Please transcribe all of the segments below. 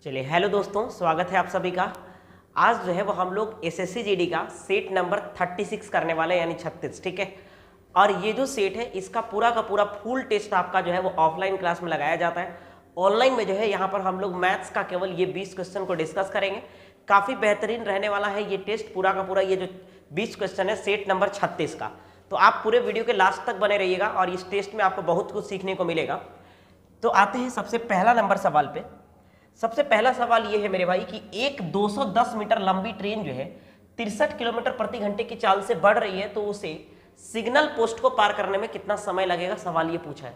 चलिए हेलो दोस्तों, स्वागत है आप सभी का। आज जो है वो हम लोग एसएससी जीडी का सेट नंबर 36 करने वाले यानी 36, ठीक है। और ये जो सेट है इसका पूरा का पूरा फुल टेस्ट आपका जो है वो ऑफलाइन क्लास में लगाया जाता है। ऑनलाइन में जो है यहाँ पर हम लोग मैथ्स का केवल ये 20 क्वेश्चन को डिस्कस करेंगे। काफ़ी बेहतरीन रहने वाला है ये टेस्ट, पूरा का पूरा ये जो 20 क्वेश्चन है सेट नंबर 36 का। तो आप पूरे वीडियो के लास्ट तक बने रहिएगा और इस टेस्ट में आपको बहुत कुछ सीखने को मिलेगा। तो आते हैं सबसे पहला नंबर सवाल पे। सबसे पहला सवाल ये है मेरे भाई कि एक 210 मीटर लंबी ट्रेन जो है 63 किलोमीटर प्रति घंटे की चाल से बढ़ रही है, तो उसे सिग्नल पोस्ट को पार करने में कितना समय लगेगा, सवाल ये पूछा है।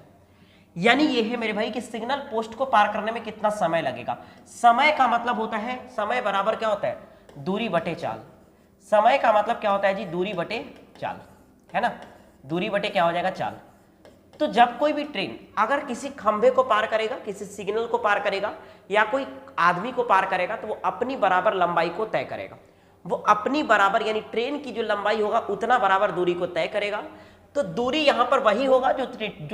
यानी ये है मेरे भाई कि सिग्नल पोस्ट को पार करने में कितना समय लगेगा। समय का मतलब होता है, समय बराबर क्या होता है, दूरी बटे चाल। समय का मतलब क्या होता है जी, दूरी बटे चाल, है ना। दूरी बटे क्या हो जाएगा, चाल। तो जब कोई भी ट्रेन अगर किसी खंभे को पार करेगा, किसी सिग्नल को पार करेगा या कोई आदमी को पार करेगा, तो वो अपनी बराबर लंबाई को तय करेगा। वो अपनी बराबर यानी ट्रेन की जो लंबाई होगा उतना बराबर दूरी को तय करेगा। तो दूरी यहां पर वही होगा जो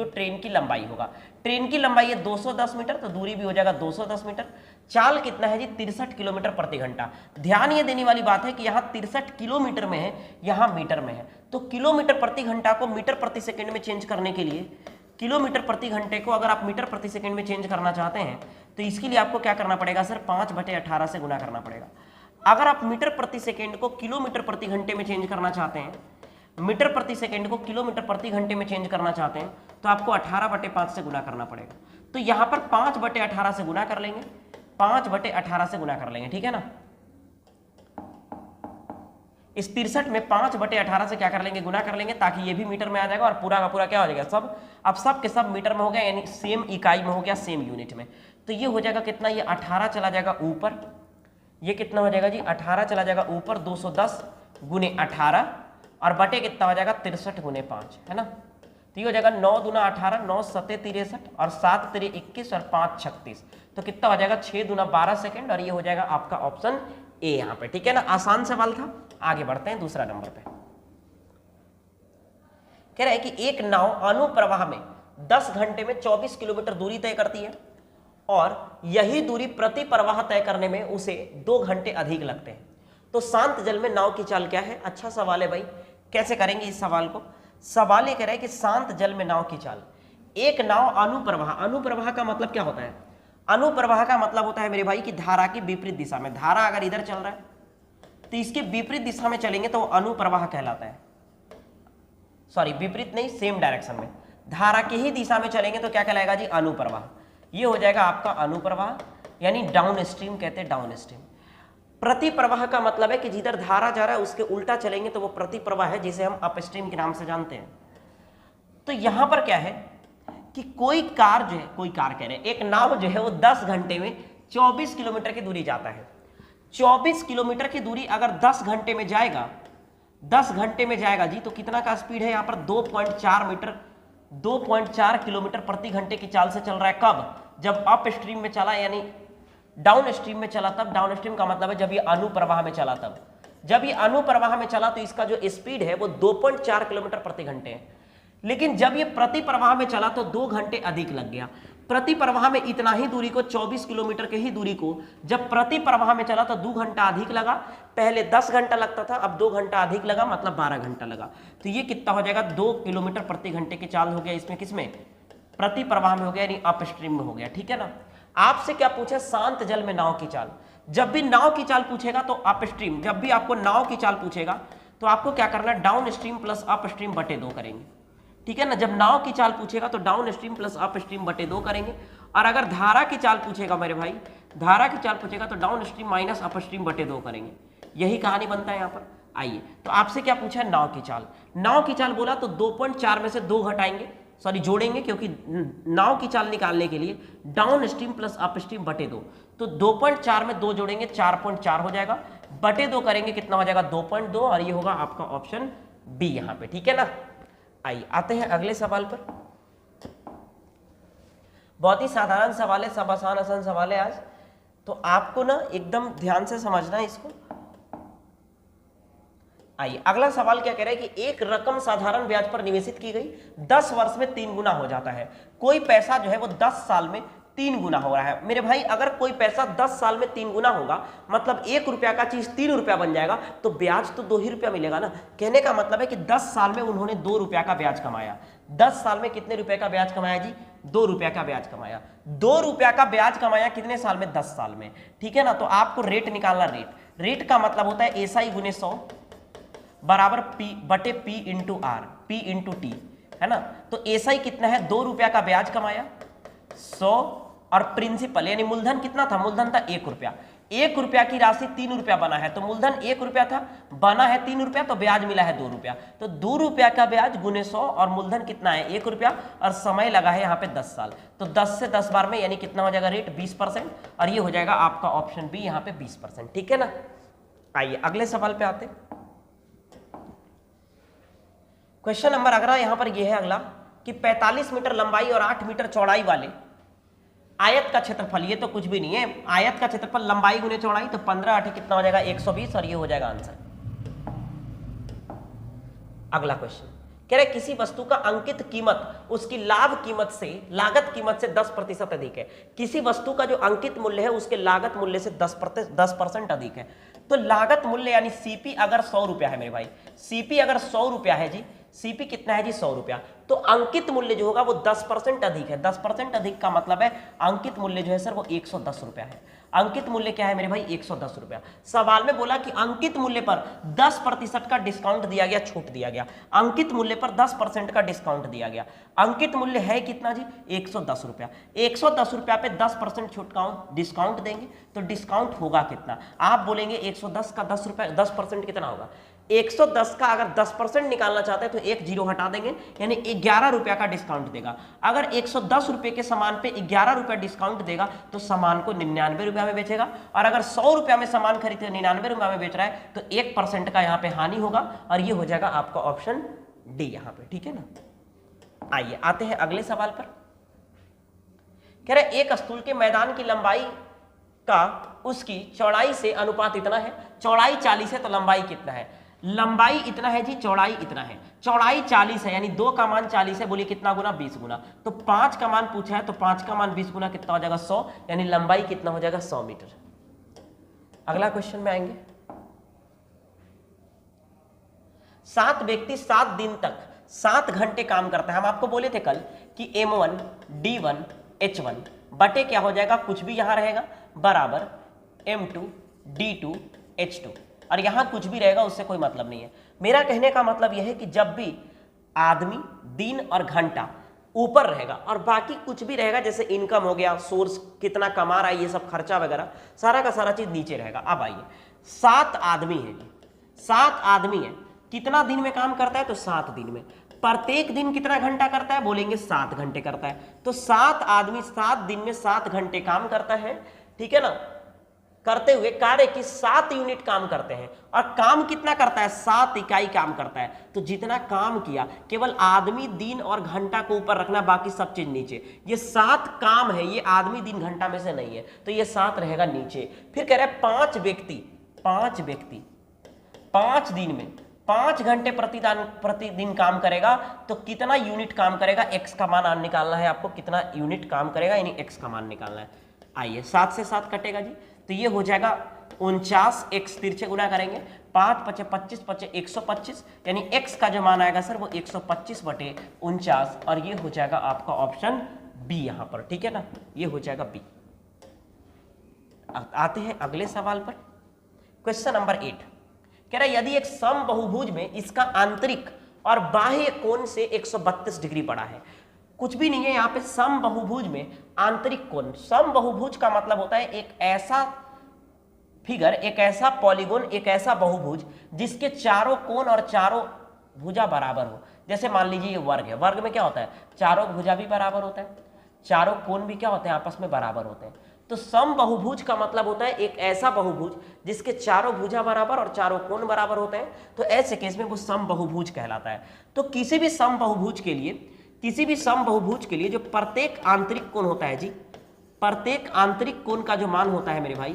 ट्रेन की लंबाई होगा। ट्रेन की लंबाई है 210 मीटर, तो दूरी भी हो जाएगा 210 मीटर। चाल कितना है जी, 63 किलोमीटर प्रति घंटा। ध्यान ये देने वाली बात है कि यहाँ 63 किलोमीटर में है, यहाँ मीटर में है। तो किलोमीटर प्रति घंटा को मीटर प्रति सेकंड में चेंज करने के लिए, किलोमीटर प्रति घंटे को अगर आप मीटर प्रति सेकंड में चेंज करना चाहते हैं तो इसके लिए आपको क्या करना पड़ेगा सर, 5/18 से गुना करना पड़ेगा। अगर आप मीटर प्रति सेकंड को किलोमीटर प्रति घंटे में चेंज करना चाहते हैं, मीटर प्रति सेकंड को किलोमीटर प्रति घंटे में चेंज करना चाहते हैं, तो आपको 18/5 से गुना करना पड़ेगा। तो यहाँ पर 5/18 से गुना कर लेंगे, 5/18 से गुना कर लेंगे, ठीक है ना। इस 63 में 5/18 से क्या कर लेंगे, गुना कर लेंगे, ताकि ये भी मीटर में आ जाएगा और पूरा का पूरा क्या हो जाएगा, सब अब सब के सब मीटर में हो गया, यानी सेम इकाई में हो गया, सेम यूनिट में। तो ये हो जाएगा कितना, ये 18 चला जाएगा ऊपर, ये कितना हो जाएगा जी, 18 चला जाएगा ऊपर, 210 गुने 18 और बटे कितना हो जाएगा, 63 गुने 5, है ना। तो ये हो जाएगा 9 दूना 18, 9 सते 63 और 7 तेरे 21 और 5 36। तो कितना हो जाएगा, 6 दूना 12 सेकंड, और ये हो जाएगा आपका ऑप्शन ए यहाँ पे, ठीक है ना। आसान सवाल था। आगे बढ़ते हैं दूसरा नंबर पे। कह रहा है कि एक नाव अनुप्रवाह में 10 घंटे में 24 किलोमीटर दूरी तय करती है और यही दूरी प्रति प्रवाह तय करने में उसे 2 घंटे अधिक लगते हैं। तो शांत जल में नाव की चाल क्या है। अच्छा सवाल है भाई, कैसे करेंगे इस सवाल को। सवाल ये कह रहा है कि शांत जल में नाव की चाल। एक नाव अनुप्रवाह, अनुप्रवाह का मतलब क्या होता है, अनुप्रवाह का मतलब होता है मेरे भाई कि धारा की विपरीत दिशा में, धारा अगर इधर चल रहा है तो इसके विपरीत दिशा में चलेंगे तो वो अनुप्रवाह कहलाता है। सॉरी, विपरीत नहीं, सेम डायरेक्शन में, धारा की ही दिशा में चलेंगे तो क्या कहलाएगा जी, अनुप्रवाह। ये हो जाएगा आपका अनुप्रवाह, यानी डाउन स्ट्रीम कहते हैं, डाउन स्ट्रीम। प्रति प्रवाह का मतलब है कि जिधर धारा जा रहा है उसके उल्टा चलेंगे तो वो प्रति प्रवाह है, जिसे हम अपस्ट्रीम के नाम से जानते हैं। तो यहां पर क्या है कि कोई कार जो है, कोई कार कह रहे हैं, एक नाव जो है वो 10 घंटे में 24 किलोमीटर की दूरी जाता है। 24 किलोमीटर की दूरी अगर 10 घंटे में जाएगा, 10 घंटे में जाएगा जी, तो कितना का स्पीड है यहाँ पर, 2.4 किलोमीटर प्रति घंटे की चाल से चल रहा है। कब, जब अप स्ट्रीम में चला, यानी डाउन स्ट्रीम में चला तब। डाउन स्ट्रीम का मतलब है जब ये अनुप्रवाह में चला तब। जब ये अनुप्रवाह में चला तो इसका जो स्पीड है वो 2.4 किलोमीटर प्रति घंटे है। लेकिन जब ये प्रति प्रवाह में चला तो 2 घंटे अधिक लग गया। प्रति प्रवाह में इतना ही दूरी को, 24 किलोमीटर के ही दूरी को जब प्रति प्रवाह में चला तो 2 घंटा अधिक लगा। पहले 10 घंटा लगता था, अब 2 घंटा अधिक लगा, मतलब 12 घंटा लगा। तो ये कितना हो जाएगा, 2 किलोमीटर प्रति घंटे की चाल हो गया इसमें, किसमें, प्रति प्रवाह में हो गया, यानी अप स्ट्रीम में हो गया, ठीक है ना। आपसे क्या पूछे, शांत जल में नाव की चाल। जब भी नाव की चाल पूछेगा तो अप स्ट्रीम, जब भी आपको नाव की चाल पूछेगा तो आपको क्या करना है, down stream plus up stream बटे 2 करेंगे, ठीक है ना। जब नाव की चाल पूछेगा तो down stream plus up stream बटे 2 करेंगे। और अगर धारा की चाल पूछेगा मेरे भाई, धारा की चाल पूछेगा तो down stream minus up stream बटे 2 करेंगे। यही कहानी बनता है यहाँ पर। आइए, तो आपसे क्या पूछा है, नाव की चाल। नाव की चाल बोला तो 2.4 में से 2 घटाएंगे, सॉरी जोड़ेंगे, क्योंकि नाव की चाल निकालने के लिए down stream plus up stream बटे 2। तो 2.4 में 2 जोड़ेंगे 4.4 हो जाएगा, बटे 2 करेंगे कितना हो जाएगा, 2.2, और ये होगा आपका ऑप्शन बी यहाँ पे, ठीक है ना। आइए आते हैं अगले सवाल पर। बहुत ही साधारण सवाल है, सब आसान आसान सवाल है आज, तो आपको ना एकदम ध्यान से समझना है इसको। आइए अगला सवाल क्या कह रहा है कि एक रकम साधारण ब्याज पर निवेशित की गई, 10 वर्ष में 3 गुना हो जाता है। कोई पैसा जो है वो 10 साल में 3 गुना हो रहा है मेरे भाई। अगर कोई पैसा 10 साल में 3 गुना होगा, मतलब 1 रुपया का चीज 3 रुपया बन जाएगा, तो ब्याज तो 2 ही रुपया मिलेगा ना। कहने का मतलब है कि 10 साल में उन्होंने 2 रुपया का ब्याज कमाया। 10 साल में कितने रुपए का ब्याज कमाया जी? 2 रुपया का ब्याज कमाया। 2 रुपया का ब्याज कमाया कितने साल में? 10 साल में, ठीक है ना। तो आपको रेट निकालना। रेट का मतलब होता है एसआई गुने 100 बराबर पी बटे P into R, P into T, है ना। तो एसआई कितना है? 2 रुपया का ब्याज कमाया, 100, और प्रिंसिपल यानी मूलधन कितना था? मूलधन था 1 रुपया। 1 रुपया की राशि 3 रुपया बना है, तो मूलधन 1 रुपया था, बना है 3 रुपया, तो ब्याज मिला है 2 रुपया। तो 2 रुपया का ब्याज गुने 100, और मूलधन कितना है? 1 रुपया, और समय लगा है यहाँ पे 10 साल। तो 10 से 10 बार में यानी कितना हो जाएगा रेट? 20%, और ये हो जाएगा आपका ऑप्शन बी यहाँ पे 20%, ठीक है ना। आइए अगले सवाल पे आते। क्वेश्चन नंबर अगला यहाँ पर यह है अगला कि 45 मीटर लंबाई और 8 मीटर चौड़ाई वाले आयत का क्षेत्रफल, ये तो कुछ भी नहीं है, आयत का क्षेत्रफल लंबाई गुने चौड़ाई, तो 15 8 कितना हो जाएगा? 120, और ये हो जाएगा आंसर। अगला क्वेश्चन कह रहे किसी वस्तु का अंकित कीमत उसकी लाभ कीमत से, लागत कीमत से 10% अधिक है। किसी वस्तु का जो अंकित मूल्य है उसके लागत मूल्य से 10% अधिक है। तो लागत मूल्य यानी सीपी अगर 100 रुपया है मेरे भाई, सीपी अगर 100 रुपया है जी, सीपी कितना है जी? 100 रुपया। तो अंकित मूल्य जो होगा वो 10% अधिक है। 10% अधिक का मतलब है अंकित मूल्य जो है सर वो 110 रुपया है। अंकित मूल्य क्या है मेरे भाई? 110 रुपया। सवाल में बोला कि अंकित मूल्य पर 10% का डिस्काउंट दिया गया, छूट दिया गया। अंकित मूल्य पर 10% का डिस्काउंट दिया गया। अंकित मूल्य है कितना जी? 110 रुपया। 110 रुपया पे 10% छूट डिस्काउंट देंगे, तो डिस्काउंट होगा कितना? आप बोलेंगे 110 का 10 रुपया, 10% कितना होगा? 110 का अगर 10% निकालना चाहते हैं तो एक जीरो हटा देंगे, यानी 11 रुपया का डिस्काउंट देगा। अगर 110 रुपये के सामान पे 11 रुपया डिस्काउंट देगा तो सामान को 99 रुपया में बेचेगा, और अगर 100 रुपया में सामान खरीदते 99 रुपया में बेच रहा है तो 1% का यहाँ पे हानि होगा, और ये हो जाएगा आपका ऑप्शन डी यहाँ पे, ठीक है ना। आइए आते हैं अगले सवाल पर। कह रहे एक स्थूल के मैदान की लंबाई का उसकी चौड़ाई से अनुपात इतना है। चौड़ाई 40 है तो लंबाई कितना है? लंबाई इतना है जी, चौड़ाई इतना है। चौड़ाई 40 है यानी 2 का मान 40 है, बोलिए कितना गुना? 20 गुना। तो 5 का मान पूछा है तो 5 का मान 20 गुना कितना हो जाएगा? 100, यानी लंबाई कितना हो जाएगा? 100 मीटर। अगला क्वेश्चन में आएंगे। 7 व्यक्ति 7 दिन तक 7 घंटे काम करता है। हम आपको बोले थे कल कि M1 D1 H1 बटे क्या हो जाएगा? कुछ भी यहां रहेगा, बराबर M2 D2 H2, और यहां कुछ भी रहेगा उससे कोई मतलब नहीं है। मेरा कहने का मतलब यह है कि जब भी आदमी, दिन और घंटा ऊपर रहेगा और बाकी कुछ भी रहेगा, जैसे इनकम हो गया, सोर्स कितना कमा रहा है, ये सब खर्चा वगैरह सारा का सारा चीज नीचे रहेगा। अब आइए 7 आदमी है, 7 आदमी है, कितना दिन में काम करता है? तो 7 दिन में। प्रत्येक दिन कितना घंटा करता है? बोलेंगे 7 घंटे करता है। तो 7 आदमी 7 दिन में 7 घंटे काम करता है, ठीक है ना। करते हुए कार्य की 7 यूनिट काम करते हैं, और काम कितना करता है? 7 इकाई काम करता है। तो जितना काम किया, केवल आदमी, दिन और घंटा को ऊपर रखना, बाकी सब चीज नीचे। ये 7 काम है, ये आदमी, दिन, घंटा में से नहीं है, तो ये 7 रहेगा नीचे। फिर कह रहे हैं 5 व्यक्ति 5 दिन में 5 घंटे प्रतिदिन काम करेगा, तो कितना यूनिट काम करेगा? एक्स का मान निकालना है आपको, कितना यूनिट काम करेगा, यानी एक्स का मान निकालना है। आइए 7 से 7 कटेगा जी, तो ये हो जाएगा 49, एक्स तिरछे गुना करेंगे, 5 × 25 × 125, यानी एक्स का जो मान आएगा सर वो 125/49, और ये हो जाएगा आपका ऑप्शन बी यहां पर, ठीक है ना। ये हो जाएगा बी। आते हैं अगले सवाल पर। क्वेश्चन नंबर 8 कह रहा है यदि एक सम बहुभुज में इसका आंतरिक और बाह्य कोण से 132 डिग्री बड़ा है। कुछ भी नहीं है यहाँ पे, सम बहुभुज में आंतरिक कोण। सम बहुभुज का मतलब होता है एक ऐसा फिगर, एक ऐसा पॉलीगोन, एक ऐसा बहुभुज जिसके चारों कोण और चारों भुजा बराबर हो। जैसे मान लीजिए ये वर्ग है, वर्ग में क्या होता है? चारों भुजा भी बराबर होता है, चारों कोण भी क्या होते हैं? आपस में बराबर होते हैं। तो सम बहुभुज का मतलब होता है एक ऐसा बहुभुज जिसके चारों भुजा बराबर और चारों कोण बराबर होते हैं, तो ऐसे केस में वो सम बहुभुज कहलाता है। तो किसी भी सम बहुभुज के लिए जो प्रत्येक आंतरिक कोण होता है जी, प्रत्येक आंतरिक कोण का जो मान होता है मेरे भाई,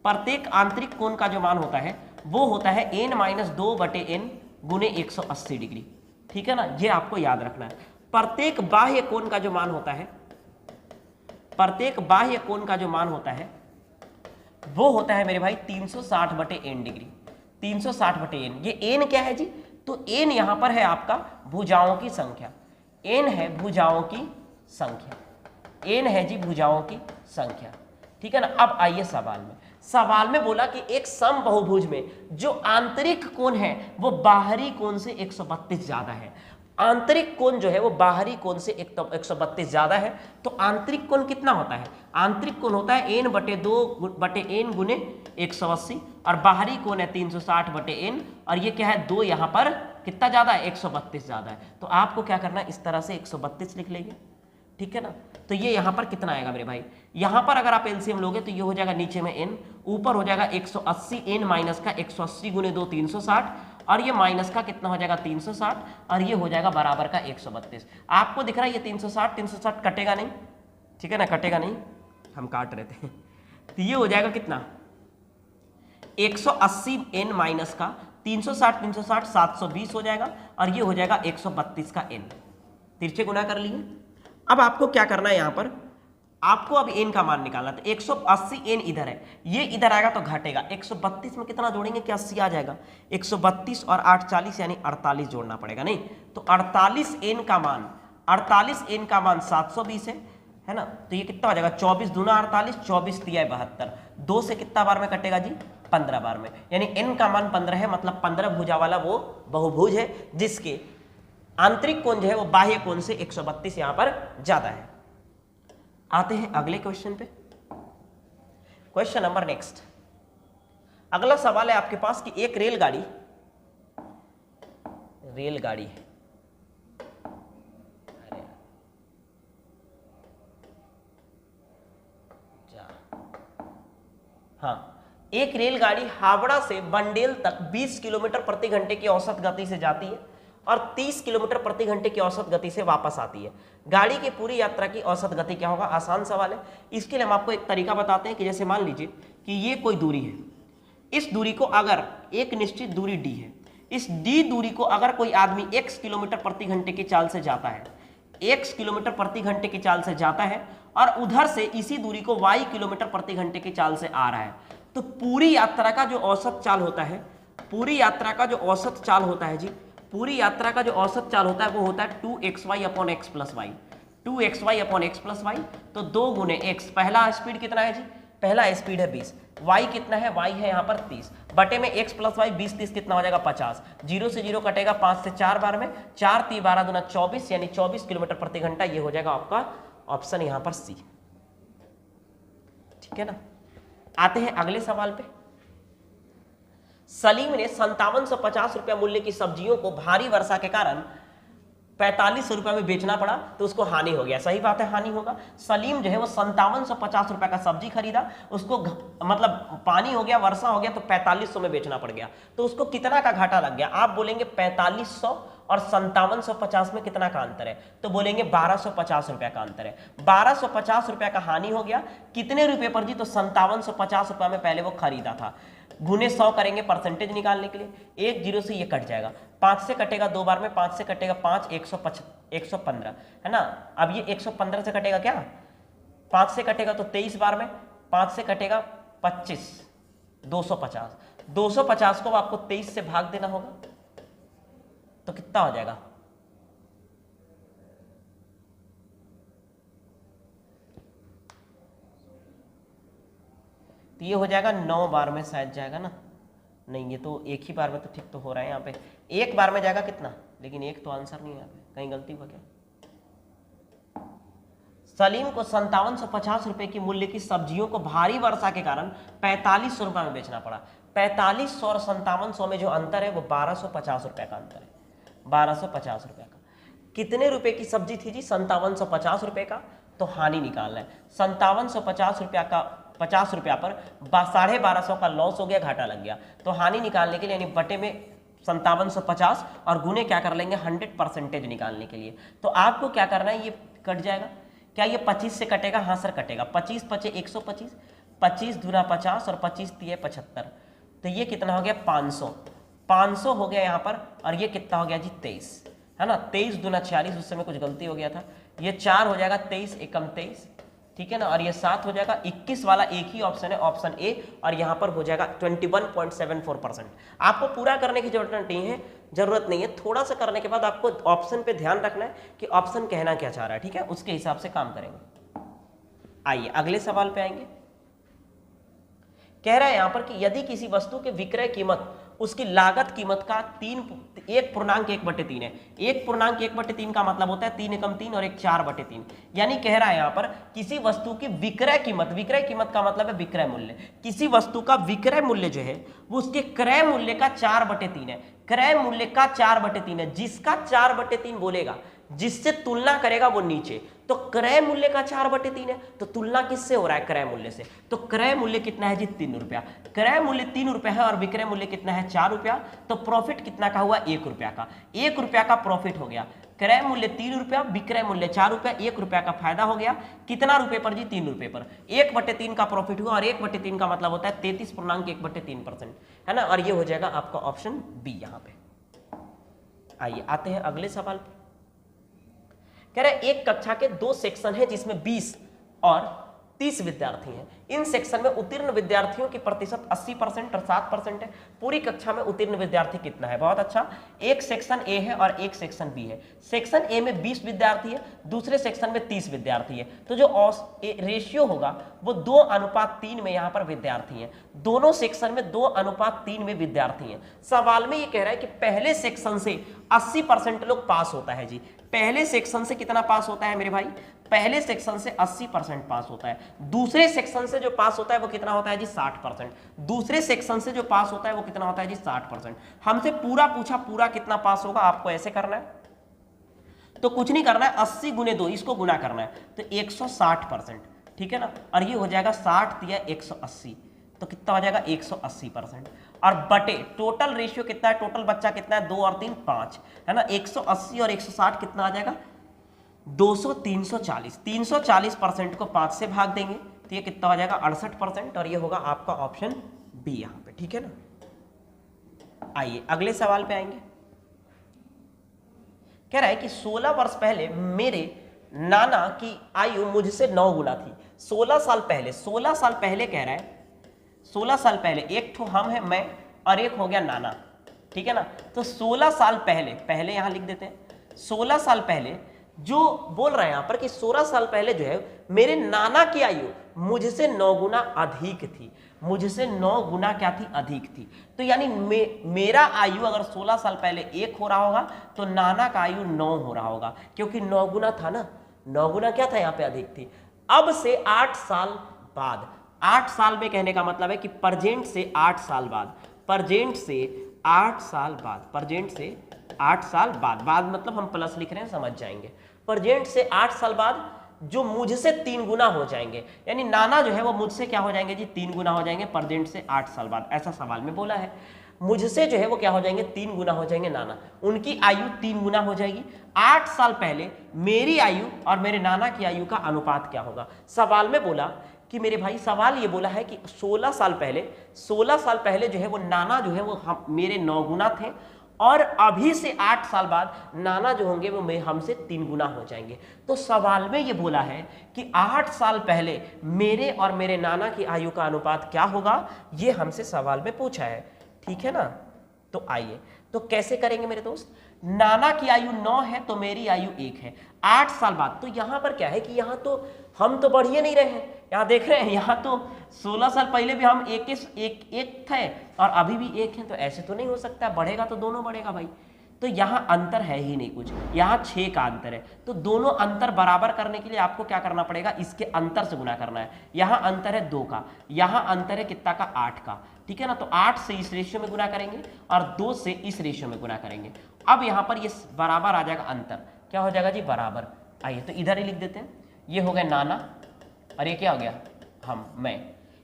प्रत्येक आंतरिक कोण का जो मान होता है वो होता है n-2/n गुने 180 डिग्री, ठीक है ना। ये आपको याद रखना है। प्रत्येक बाह्य कोण का जो मान होता है, प्रत्येक बाह्य कोण का जो मान होता है वो होता है मेरे भाई 360/n डिग्री। 360/n, ये n क्या है जी? तो n यहां पर है आपका भुजाओं की संख्या, n है भुजाओं की संख्या, n है जी भुजाओं की संख्या, ठीक है ना। अब आइए सवाल में बोला कि एक सम बहुभुज में जो आंतरिक कोण है वो बाहरी कोण से 132 ज्यादा है। आंतरिक कोण जो है वो बाहरी कोण से 132 ज्यादा है। तो आंतरिक कोण कितना होता है? आंतरिक कोण होता है n/2/n गुने 180 और बाहरी कोण है 360/n और ये क्या है 2 यहाँ पर कितना ज्यादा है? 132 ज्यादा है। तो आपको क्या करना है, इस तरह से 132 लिख लेंगे, ठीक है ना। तो ये यहाँ पर कितना आएगा मेरे भाई? यहाँ पर अगर आप एलसीएम लोगे तो ये हो जाएगा नीचे में n, ऊपर हो जाएगा 180, n माइनस का 180 गुने 2 360 और ये माइनस का कितना हो जाएगा 360 और ये हो जाएगा बराबर का 132। आपको दिख रहा है ये 360 कटेगा नहीं, ठीक है ना, कटेगा नहीं, हम काट रहे थे। तो ये हो जाएगा कितना 180 n माइनस का 360 720 हो जाएगा और ये हो जाएगा 132 का n, तिरछे गुना कर लिए। अब आपको क्या करना है, यहाँ पर आपको अब n का मान निकालना। तो 180 n इधर है, ये इधर आएगा तो घटेगा। 132 में कितना जोड़ेंगे कि 80 आ जाएगा? 132 और 8 40 यानी 48 जोड़ना पड़ेगा, नहीं तो 48 n का मान 720 है ना। तो ये कितना हो जाएगा 24 दूना 48, 24 तिया 72, 2 से कितना बार में कटेगा जी? 15 बार में, यानी n का मान 15 है, मतलब 15 भुजा वाला वो बहुभुज है जिसके आंतरिक कोण जो है वो बाह्य कोण से 132 यहां पर ज्यादा है। आते हैं अगले क्वेश्चन पे, क्वेश्चन नंबर नेक्स्ट। अगला सवाल है आपके पास कि एक रेलगाड़ी है, हाँ, एक रेलगाड़ी हावड़ा से बंडेल तक 20 किलोमीटर प्रति घंटे की औसत गति से जाती है और 30 किलोमीटर प्रति घंटे की औसत गति से वापस आती है। गाड़ी की पूरी यात्रा की औसत गति क्या होगा? आसान सवाल है। इसके लिए हम आपको एक तरीका बताते हैं कि जैसे मान लीजिए कि ये कोई दूरी है, इस दूरी को अगर एक निश्चित दूरी d है, इस d दूरी को अगर कोई आदमी x किलोमीटर प्रति घंटे की चाल से जाता है, x किलोमीटर प्रति घंटे की चाल से जाता है और उधर से इसी दूरी को y किलोमीटर प्रति घंटे की चाल से आ रहा है, तो पूरी यात्रा का जो औसत चाल होता है, पूरी यात्रा का जो औसत चाल होता है जी, पूरी यात्रा का जो औसत चाल होता है वो होता है 2xy/x + y, 2xy/x + y। तो 2 गुने x, पहला स्पीड कितना है जी? पहला स्पीड है 20, y कितना है? y है यहाँ पर 30 बटे में x + y, 20 30 कितना हो जाएगा 50, 0 से 0 कटेगा 5 से 4 बार में, 4 × 3 = 12 दूना 24 यानी 24 किलोमीटर प्रति घंटा। ये हो जाएगा आपका ऑप्शन यहाँ पर सी, ठीक है ना। आते हैं अगले सवाल पे। सलीम ने 5750 रुपया मूल्य की सब्जियों को भारी वर्षा के कारण 4500 रुपये में बेचना पड़ा तो उसको हानि हो गया। सही बात है, हानि होगा। सलीम जो है वो 5750 रुपये का सब्जी खरीदा, उसको मतलब पानी हो गया, वर्षा हो गया तो 4500 में बेचना पड़ गया, तो उसको कितना का घाटा लग गया? आप बोलेंगे 4500 और 5750 में कितना का अंतर है? तो बोलेंगे 1250 रुपया का अंतर है। 1250 रुपया का हानि हो गया, कितने रुपए पर जी? तो 5750 रुपया में पहले वो खरीदा था, गुने 100 करेंगे परसेंटेज निकालने के लिए, 1 0 से ये कट जाएगा, 5 से कटेगा 2 बार में, 5 से कटेगा 5, 115 है ना। अब ये 115 से कटेगा क्या? 5 से कटेगा तो 23 बार में, 5 से कटेगा 25, 250, 250 को आपको 23 से भाग देना होगा तो कितना हो जाएगा? तो ये हो जाएगा 9 बार में शायद जाएगा ना, नहीं ये तो एक ही बार में तो ठीक तो हो रहा है यहाँ पे, एक बार में जाएगा कितना? लेकिन एक तो आंसर नहीं है यहाँ पे, कहीं गलती हुआ क्या? सलीम को 5750 रुपए की मूल्य की सब्जियों को भारी वर्षा के कारण 4500 रुपये में बेचना पड़ा। 4500 और 5700 में जो अंतर है वो 1250 रुपये का अंतर है, 1250 रुपये का। कितने रुपए की सब्जी थी जी? 5750 रुपये का। तो हानि निकालना है, 5750 रुपया का 50 रुपया पर 1250 का लॉस हो गया, घाटा लग गया, तो हानि निकालने के लिए यानी बटे में 5750 और गुने क्या कर लेंगे 100% निकालने के लिए। तो आपको क्या करना है, ये कट जाएगा क्या? ये 25 से कटेगा? हाँ सर कटेगा, 25 × 5 = 125, 25 दूना 50 और 25 × 3 = 75, तो ये कितना हो गया 500, 500 हो गया यहाँ पर, और ये कितना हो गया जी 23 है ना, 23 दूना 46, उस समय कुछ गलती हो गया था, ये 4 हो जाएगा, 23 × 1 = 23, ठीक है ना, और ये 7 हो जाएगा। 21 वाला एक ही ऑप्शन है, ऑप्शन ए, और यहाँ पर हो जाएगा 21.74%। आपको पूरा करने की जरूरत नहीं है, थोड़ा सा करने के बाद आपको ऑप्शन पे ध्यान रखना है कि ऑप्शन कहना क्या चाह रहा है, ठीक है, उसके हिसाब से काम करेंगे। आइए अगले सवाल पे आएंगे। कह रहा है यहां पर कि यदि किसी वस्तु के विक्रय कीमत उसकी लागत कीमत का 1/1/3 है। 1/1/3 का मतलब होता है 3 एकम 3 और 1 4/3, यानी कह रहा है यहां पर किसी वस्तु की विक्रय कीमत का मतलब है विक्रय मूल्य। किसी वस्तु का विक्रय मूल्य जो है वो उसके क्रय मूल्य का 4/3 है। क्रय मूल्य का 4/3 है, जिसका 4/3 बोलेगा, जिससे तुलना करेगा वो नीचे, तो क्रय मूल्य का 4/3 है, तो तुलना किससे हो रहा है? क्रय मूल्य से। तो क्रय मूल्य कितना है जी? 3 रुपया। क्रय मूल्य 3 रुपया है और विक्रय मूल्य कितना है? 4 रुपया। तो प्रॉफिट कितना का हुआ? 1 रुपया का। 1 रुपया का प्रॉफिट हो गया। क्रय मूल्य 3 रुपया, विक्रय मूल्य 4 रुपया, 1 रुपया का फायदा हो गया। कितना रुपए पर जी? 3 रुपए पर। 1/3 का प्रॉफिट हुआ, और 1/3 का मतलब होता है 33.1/3%, है ना, और ये हो जाएगा आपका ऑप्शन बी यहाँ पे। आइए आते हैं अगले सवाल पे। कह रहे एक कक्षा के 2 सेक्शन है जिसमें 20 और 30 विद्यार्थी हैं। इन सेक्शन में उत्तीर्ण विद्यार्थियों की प्रतिशत 80% और 7% है। पूरी कक्षा में उत्तीर्ण विद्यार्थी कितना है? बहुत अच्छा। एक सेक्शन ए है और एक सेक्शन बी है। सेक्शन ए में 20 विद्यार्थी है, दूसरे सेक्शन में 30 विद्यार्थी है। तो जो रेशियो होगा वो 2:3 में यहाँ पर विद्यार्थी हैं। दोनों सेक्शन में 2:3 में विद्यार्थी हैं। सवाल में ये कह रहा है कि पहले सेक्शन से 80% लोग पास होता है जी। पहले सेक्शन से कितना पास होता है मेरे भाई? पहले सेक्शन से 80% पास होता है। दूसरे सेक्शन से जो पास होता है वो कितना होता है जी? 60%। दूसरे सेक्शन से जो पास होता है वो कितना होता है जी? 60%। हमसे पूरा पूछा, पूरा कितना पास होगा, आपको ऐसे करना है, तो कुछ नहीं करना है, 80 गुने 2 इसको गुना करना है, तो 160%, ठीक है ना, और ये हो जाएगा 60 दिया 180, तो कितना हो जाएगा? 180%। और बटे टोटल रेशियो कितना है? टोटल बच्चा कितना है? 2 और 3 5, है ना। 180 और 160 कितना आ जाएगा? 200 340। 340% को 5 से भाग देंगे तो ये कितना हो जाएगा? 68%, और ये होगा आपका ऑप्शन बी यहाँ पे, ठीक है ना। आइए अगले सवाल पे आएंगे। कह रहा है कि 16 वर्ष पहले मेरे नाना की आयु मुझसे 9 गुना थी। 16 साल पहले कह रहा है, 16 साल पहले, एक ठो हम है मैं और एक हो गया नाना, ठीक है ना। तो 16 साल पहले यहां लिख देते हैं। 16 साल पहले जो बोल रहे हैं यहां पर कि 16 साल पहले जो है मेरे नाना की आयु मुझसे 9 गुना अधिक थी। मुझसे 9 गुना क्या थी? अधिक थी। तो यानी मेरा आयु अगर 16 साल पहले 1 हो रहा होगा तो नाना का आयु 9 हो रहा होगा, क्योंकि 9 गुना था ना। 9 गुना क्या था? यहाँ पे अधिक थी। अब से 8 साल बाद, 8 साल में कहने का मतलब है कि प्रेजेंट से 8 साल बाद, प्रेजेंट से 8 साल बाद, प्रेजेंट से 8 साल बाद मतलब हम प्लस लिख रहे हैं, समझ जाएंगे। प्रेजेंट से 8 साल बाद जो मुझसे 3 गुना हो जाएंगे, यानी नाना जो है वो मुझसे क्या हो जाएंगे जी? 3 गुना हो जाएंगे प्रेजेंट से 8 साल बाद। ऐसा सवाल में बोला है। मुझसे जो है वो क्या हो जाएंगे? 3 गुना हो जाएंगे नाना। उनकी आयु 3 गुना हो जाएगी। 8 साल पहले मेरी आयु और मेरे नाना की आयु का अनुपात क्या होगा? सवाल में बोला कि मेरे भाई, सवाल ये बोला है कि 16 साल पहले जो है वो नाना जो है वो मेरे 9 गुना थे, और अभी से 8 साल बाद नाना जो होंगे वो हमसे 3 गुना हो जाएंगे। तो सवाल में ये बोला है कि 8 साल पहले मेरे और मेरे नाना की आयु का अनुपात क्या होगा, ये हमसे सवाल में पूछा है, ठीक है ना। तो आइए, तो कैसे करेंगे मेरे दोस्त? नाना की आयु 9 है तो मेरी आयु 1 है। 8 साल बाद, तो यहां पर क्या है कि यहां तो हम तो बढ़िए नहीं रहे हैं। यहां देख रहे हैं, यहां तो 16 साल पहले भी हम एक थे और अभी भी 1 है, तो ऐसे तो नहीं हो सकता। बढ़ेगा तो दोनों बढ़ेगा भाई। तो यहाँ अंतर है ही नहीं कुछ, यहाँ 6 का अंतर है। तो दोनों अंतर बराबर करने के लिए आपको क्या करना पड़ेगा? इसके अंतर से गुना करना है। यहाँ अंतर है 2 का, यहाँ अंतर है कितना का? 8 का, ठीक है ना। तो 8 से इस रेशियो में गुना करेंगे और 2 से इस रेशियो में गुना करेंगे। अब यहाँ पर ये बराबर आ जाएगा, अंतर क्या हो जाएगा जी? बराबर। आइए तो इधर ही लिख देते हैं। ये हो गया नाना और ये क्या हो गया? मैं।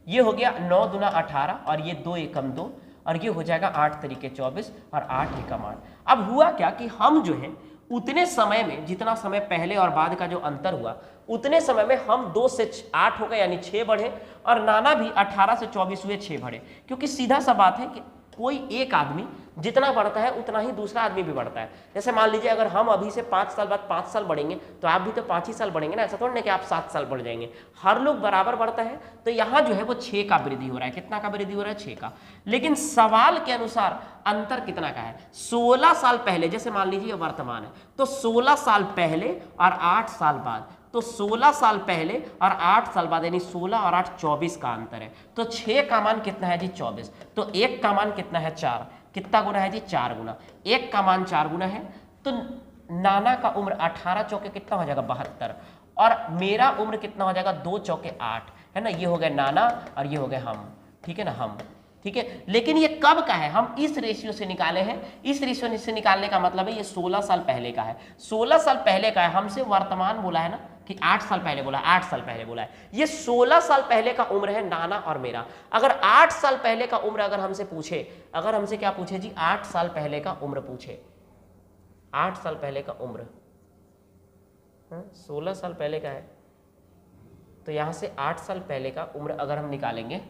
ये हो गया 9 दूना 18 और ये 2 एकम 2 और ये हो जाएगा 8 तरीके 24 और 8 एकम 8। अब हुआ क्या कि हम जो है उतने समय में, जितना समय पहले और बाद का जो अंतर हुआ, उतने समय में हम 2 से 8 हो गए यानी 6 बढ़े, और नाना भी 18 से 24 हुए 6 बढ़े। क्योंकि सीधा सा बात है कि कोई एक आदमी जितना बढ़ता है उतना ही दूसरा आदमी भी बढ़ता है। जैसे मान लीजिए अगर हम अभी से 5 साल बाद 5 साल बढ़ेंगे तो आप भी तो 5 ही साल बढ़ेंगे ना, ऐसा थोड़ा ना कि आप 7 साल बढ़ जाएंगे। हर लोग बराबर बढ़ता है। तो यहाँ जो है वो 6 का वृद्धि हो रहा है। कितना का वृद्धि हो रहा है? 6 का। लेकिन सवाल के अनुसार अंतर कितना का है? 16 साल पहले, जैसे मान लीजिए वर्तमान है तो 16 साल पहले और 8 साल बाद, तो 16 साल पहले और 8 साल बाद, यानी 16 और 8 24 का अंतर है। तो 6 का मान कितना है जी? 24। तो 1 का मान कितना है? 4। कितना गुना है जी? 4 गुना। 1 का मान 4 गुना है। तो नाना का उम्र 18 चौके कितना हो जाएगा? 72। और मेरा उम्र कितना हो जाएगा? 2 चौके 8, है ना। ये हो गए नाना और ये हो गए हम, ठीक है ना, हम, ठीक है। लेकिन ये कब का है? हम इस रेशियो से निकाले हैं। इस रेशियो से निकालने का मतलब है ये 16 साल पहले का है। 16 साल पहले का है। हमसे वर्तमान बोला है ना कि 8 साल पहले बोला है, 8 साल पहले बोला है। ये 16 साल पहले का उम्र है नाना और मेरा। अगर 8 साल पहले का उम्र अगर हमसे पूछे, अगर हमसे क्या पूछे जी? 8 साल पहले का उम्र पूछे, 8 साल पहले का उम्र, 16 साल पहले का है तो यहां से 8 साल पहले का उम्र अगर हम निकालेंगे,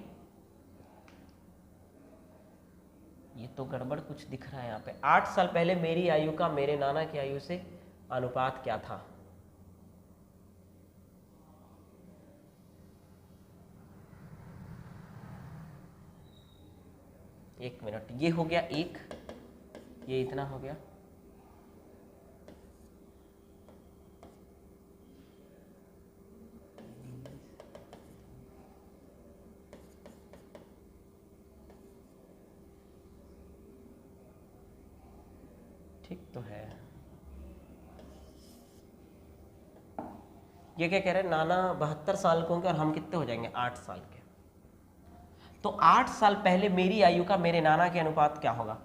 ये तो गड़बड़ कुछ दिख रहा है यहाँ पे। 8 साल पहले मेरी आयु का मेरे नाना की आयु से अनुपात क्या था? एक मिनट, ये हो गया 1, ये इतना हो गया, ठीक तो है। ये क्या कह रहे हैं? नाना 72 साल के होंगे और हम कितने हो जाएंगे? 8 साल के। तो 8 साल पहले मेरी आयु का मेरे नाना के अनुपात क्या होगा?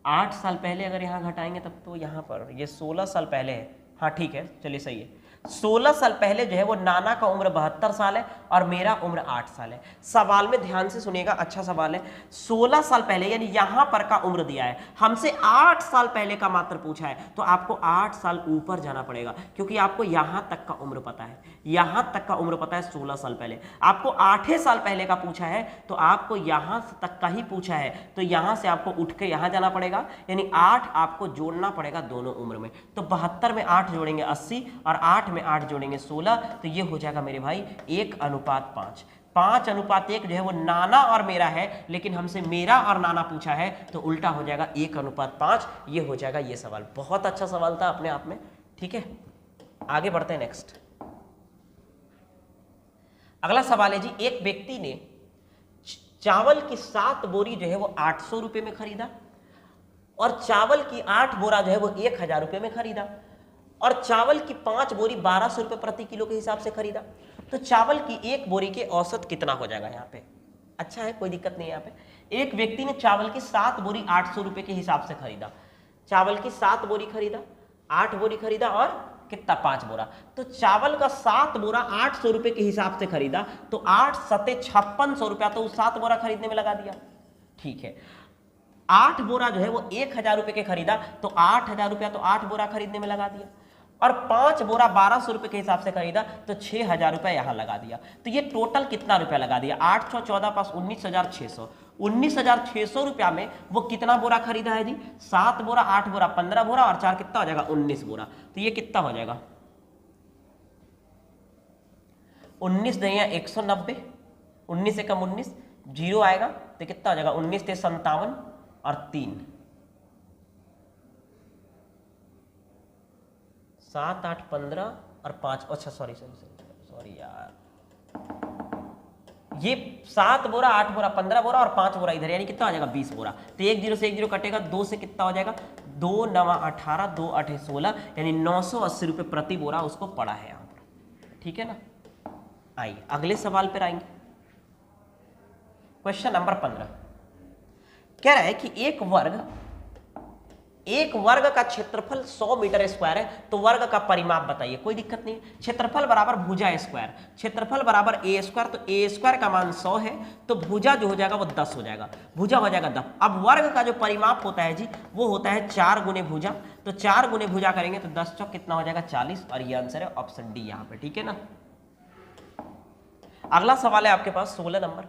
8 साल पहले अगर यहाँ घटाएंगे तब तो यहाँ पर ये 16 साल पहले है। हाँ ठीक है, चलिए सही है। 16 साल पहले जो है वो नाना का उम्र 72 साल है और मेरा उम्र 8 साल है। सवाल में ध्यान से सुनिएगा, अच्छा सवाल है। 16 साल पहले यानी यहां पर का उम्र दिया है, हमसे 8 साल पहले का मात्र पूछा है, तो आपको 8 साल ऊपर जाना पड़ेगा क्योंकि आपको यहां तक का उम्र पता है, यहां तक का उम्र पता है 16 साल पहले। आपको 8 साल पहले का पूछा है तो आपको यहां तक का ही पूछा है, तो यहां से आपको उठ के यहां जाना पड़ेगा, यानी 8 आपको जोड़ना पड़ेगा दोनों उम्र में। तो 72 में 8 जोड़ेंगे 80 और 8 में 8 जोड़ेंगे 16, तो ये हो जाएगा मेरे भाई 1:5। 5:1 जो है वो नाना और मेरा है, लेकिन हमसे मेरा और नाना पूछा है तो उल्टा हो जाएगा 1:5। ये हो जाएगा ये सवाल। बहुत अच्छा सवाल था अपने आप में, ठीक है। आगे बढ़ते हैं नेक्स्ट। अगला सवाल है जी, एक व्यक्ति ने चावल की 7 बोरी जो है वो 800 रुपये में खरीदा और चावल की 8 बोरा जो है वो 1000 रुपये में खरीदा और चावल की 5 बोरी 1200 रुपये प्रति किलो के हिसाब से खरीदा। तो चावल की 1 बोरी के औसत कितना हो जाएगा यहाँ पे? अच्छा है, कोई दिक्कत नहीं है। यहाँ पे एक व्यक्ति ने चावल की 7 बोरी 800 रुपये के हिसाब से खरीदा। चावल की 7 बोरी खरीदा, 8 बोरी खरीदा और कितना? 5 बोरा। तो चावल का 7 बोरा 800 रुपये के हिसाब से खरीदा, तो 8 सते 5600 रुपया तो उस 7 बोरा खरीदने में लगा दिया, ठीक है। 8 बोरा जो है वो 1000 रुपये के खरीदा, तो 8000 रुपया तो 8 बोरा खरीदने में लगा दिया और 5 बोरा 1200 रुपये के हिसाब से खरीदा तो 6000 रुपया यहाँ लगा दिया। तो ये टोटल कितना रुपया लगा दिया? 8 6 14 पास 19600। 19600 रुपया में वो कितना बोरा खरीदा है जी? 7 बोरा, 8 बोरा, 15 बोरा और 4 कितना हो जाएगा? 19 बोरा। तो ये कितना हो जाएगा? 19 नहीं 190, 19 से कम 19, 0 आएगा तो कितना हो जाएगा? 19 से 57 और 3, 7 8 15 और 5, अच्छा सॉरी यार, ये 7 बोरा 8 बोरा 15 बोरा और 5 बोरा इधर, यानी कितना आ जाएगा? 20 बोरा। तो 1 0 से 1 0 कटेगा, 2 से कितना हो जाएगा? 2 9 18, 2 8 16, यानी 980 रुपये प्रति बोरा उसको पड़ा है यहाँ पर, ठीक है ना। आइए अगले सवाल पर आएंगे। क्वेश्चन नंबर 15 कह रहा है कि एक वर्ग का क्षेत्रफल 100 मीटर स्क्वायर है, तो वर्ग का परिमाप बताइए। कोई दिक्कत नहीं, क्षेत्रफल बराबर भुजा स्क्वायर, क्षेत्रफल बराबर ए स्क्वायर, तो ए स्क्वायर का मान 100 है तो भुजा जो हो जाएगा वो 10 हो जाएगा, भुजा हो जाएगा 10। अब वर्ग का जो परिमाप होता है जी वो होता है 4 गुने भुजा, तो 4 गुने भुजा करेंगे तो 10 चौक कितना हो जाएगा? 40, और ये आंसर है ऑप्शन डी यहाँ पे, ठीक है ना। अगला सवाल है आपके पास 16 नंबर।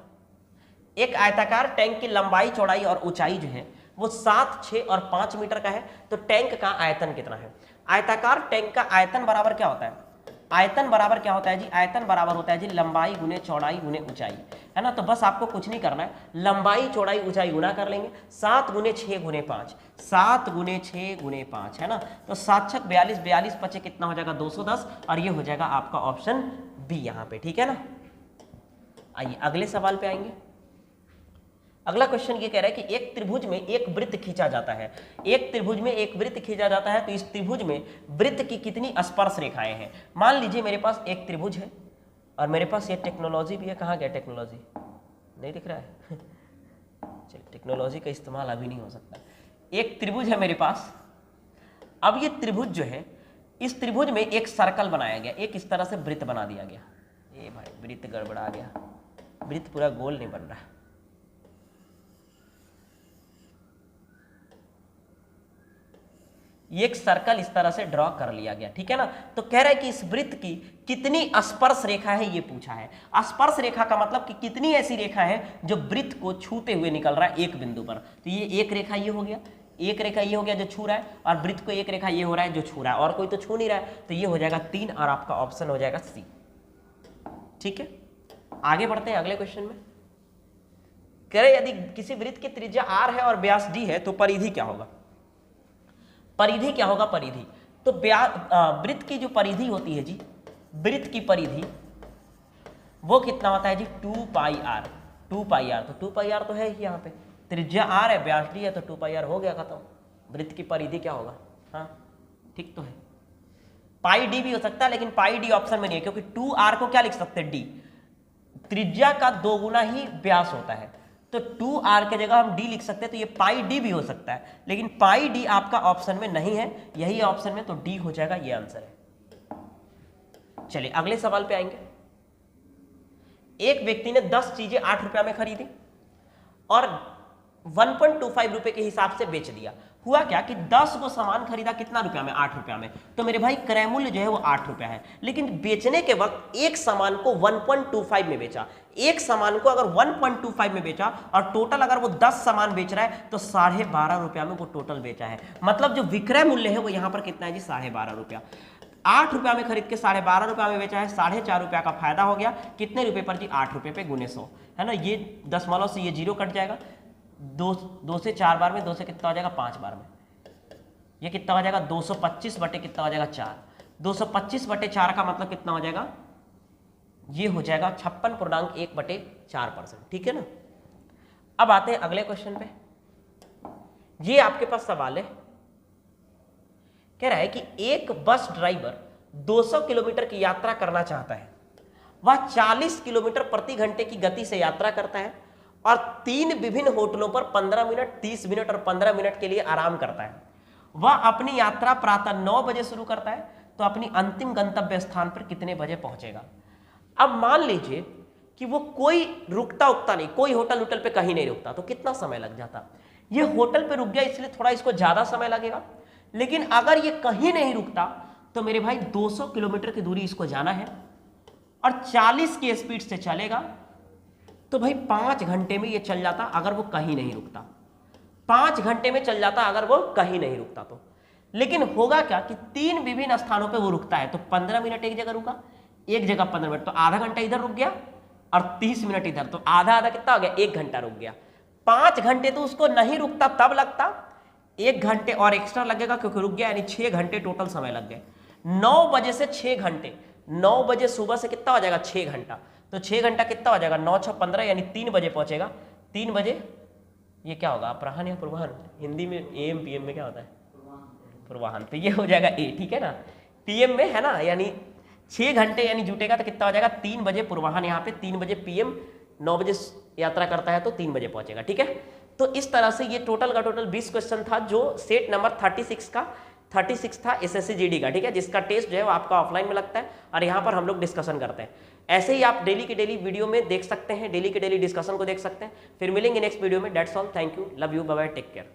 एक आयताकार टैंक की लंबाई, चौड़ाई और ऊंचाई जो है वो 7, 6 और 5 मीटर का है, तो टैंक का आयतन कितना है? आयताकार टैंक का आयतन बराबर क्या होता है? आयतन बराबर क्या होता है जी? आयतन बराबर होता है जी लंबाई गुने चौड़ाई गुने ऊंचाई, है ना। तो बस आपको कुछ नहीं करना है, लंबाई चौड़ाई ऊंचाई गुना कर लेंगे, 7 गुने 6 गुने 5, 7 गुने 6 गुने 5, है ना। तो 7 छक 42, 42 पचे कितना हो जाएगा? 210, और ये हो जाएगा आपका ऑप्शन बी यहाँ पे, ठीक है ना। आइए अगले सवाल पे आएंगे। अगला क्वेश्चन ये कह रहा है कि एक त्रिभुज में एक वृत्त खींचा जाता है। एक त्रिभुज में एक वृत्त खींचा जाता है, तो इस त्रिभुज में वृत्त की कितनी स्पर्श रेखाएं हैं? मान लीजिए मेरे पास एक त्रिभुज है और मेरे पास ये टेक्नोलॉजी भी है। कहाँ गया टेक्नोलॉजी? नहीं दिख रहा है चलिए, टेक्नोलॉजी का इस्तेमाल अभी नहीं हो सकता। एक त्रिभुज है मेरे पास। अब ये त्रिभुज जो है, इस त्रिभुज में एक सर्कल बनाया गया, एक इस तरह से वृत्त बना दिया गया। ये भाई वृत्त गड़बड़ा गया, वृत्त पूरा गोल नहीं बन रहा। ये एक सर्कल इस तरह से ड्रॉ कर लिया गया, ठीक है ना। तो कह रहा है कि इस वृत्त की कितनी स्पर्श रेखा है, ये पूछा है। स्पर्श रेखा का मतलब कि कितनी ऐसी रेखा है जो वृत्त को छूते हुए निकल रहा है एक बिंदु पर। तो ये एक रेखा ये हो गया, एक रेखा ये हो गया जो छू रहा है, और वृत्त को एक रेखा ये हो रहा है जो छू रहा है, और कोई तो छू नहीं रहा है। तो ये हो जाएगा 3 और आपका ऑप्शन हो जाएगा सी, ठीक है। आगे बढ़ते हैं अगले क्वेश्चन में। कह रहे यदि किसी वृत्त की त्रिज्या r है और व्यास d है तो परिधि क्या होगा? परिधि क्या होगा? परिधि तो वृत्त की जो परिधि होती है जी, वृत्त की परिधि वो कितना होता है जी? 2 पाई आर। 2 पाई आर, तो 2 पाई आर तो है ही यहाँ पे, त्रिज्या आर है, व्यास डी है, तो 2 पाई आर हो गया खत्म। वृत्त की परिधि क्या होगा? हाँ ठीक तो है। पाई डी भी हो सकता है, लेकिन पाई डी ऑप्शन में नहीं है, क्योंकि 2 आर को क्या लिख सकते हैं? डी। त्रिज्या का 2 गुना ही व्यास होता है, तो 2 आर के जगह हम डी लिख सकते हैं, तो ये पाई डी भी हो सकता है, लेकिन पाई डी आपका ऑप्शन में नहीं है, यही ऑप्शन में, तो डी हो जाएगा, ये आंसर है। चलिए अगले सवाल पे आएंगे। एक व्यक्ति ने 10 चीजें 8 रुपया में खरीदी और 1.25 रुपए के हिसाब से बेच दिया। हुआ क्या कि 10 को सामान खरीदा कितना रुपया में? 8 रुपया में। तो मेरे भाई क्रय मूल्य जो है वो 8 रुपया है, लेकिन बेचने के वक्त एक सामान को 1.25 में बेचा। एक सामान को अगर 1.25 में बेचा और टोटल अगर वो 10 सामान बेच रहा है तो 12.5 रुपया में वो टोटल बेचा है। मतलब जो विक्रय मूल्य है वो यहाँ पर कितना है जी? 12.5 रुपया। 8 रुपया में खरीद के 12.5 रुपया में बेचा है, 4.5 रुपया का फायदा हो गया। कितने रुपए पर जी? 8 रुपये पे गुने 100, है ना। ये दशमलव से ये 0 कट जाएगा, 2 से 4 बार में, 2 से कितना हो जाएगा? 5 बार में। ये कितना हो जाएगा? 225 बटे कितना हो जाएगा? 4। 225 बटे 4 का मतलब कितना हो जाएगा? ये हो जाएगा 56.1/4%, ठीक है ना। अब आते हैं अगले क्वेश्चन पे। ये आपके पास सवाल है, कह रहा है कि एक बस ड्राइवर 200 किलोमीटर की यात्रा करना चाहता है। वह 40 किलोमीटर प्रति घंटे की गति से यात्रा करता है और 3 विभिन्न होटलों पर 15 मिनट, 30 मिनट और 15 मिनट के लिए आराम करता है। वह अपनी यात्रा प्रातः 9 बजे शुरू करता है, तो अपनी अंतिम गंतव्य स्थान पर कितने बजे पहुंचेगा? अब मान लीजिए कि वो कोई रुकता उकता नहीं, कोई होटल पे कहीं नहीं रुकता, तो कितना समय लग जाता? ये होटल पे रुक गया इसलिए थोड़ा इसको ज्यादा समय लगेगा, लेकिन अगर ये कहीं नहीं रुकता तो मेरे भाई 200 किलोमीटर की दूरी इसको जाना है और 40 की स्पीड से चलेगा, तो भाई 5 घंटे में ये चल जाता अगर वो कहीं नहीं रुकता। 5 घंटे में चल जाता अगर वो कहीं नहीं रुकता तो। लेकिन होगा क्या कि 3 विभिन्न स्थानों पे वो रुकता है, तो 15 मिनट एक जगह रुका, एक जगह 15 मिनट, तो आधा घंटा इधर रुक गया और 30 मिनट इधर, तो आधा आधा कितना हो गया? 1 घंटा रुक गया। 5 घंटे तो उसको नहीं रुकता तब लगता, 1 घंटे और एक्स्ट्रा लगेगा क्योंकि रुक गया, यानी 6 घंटे टोटल समय लग गए। 9 बजे से 6 घंटे, 9 बजे सुबह से कितना हो जाएगा? 6 घंटा, तो 6 घंटा कितना हो जाएगा? 9 6 15, यानी 3 बजे पहुंचेगा। 3 बजे ये क्या होगा? अपराह्न या पूर्वाह्न? हिंदी में एम पीएम में क्या होता है? पूर्वाह्न। तो ये हो जाएगा ए, ठीक है ना। पीएम में है ना, यानी 6 घंटे यानी जुटेगा तो कितना हो जाएगा? 3 बजे पूर्वाह्न, यहाँ पे 3 बजे पीएम, 9 बजे यात्रा करता है तो 3 बजे पहुंचेगा, ठीक है। तो इस तरह से ये टोटल का टोटल 20 क्वेश्चन था, जो सेट नंबर 36 था एसएससी जीडी का, ठीक है, जिसका टेस्ट जो है वो आपका ऑफलाइन में लगता है और यहाँ पर हम लोग डिस्कशन करते हैं। ऐसे ही आप डेली की डेली वीडियो में देख सकते हैं, डेली की डेली डिस्कशन को देख सकते हैं। फिर मिलेंगे नेक्स्ट वीडियो में। That's all, thank you, love you, bye bye, take care.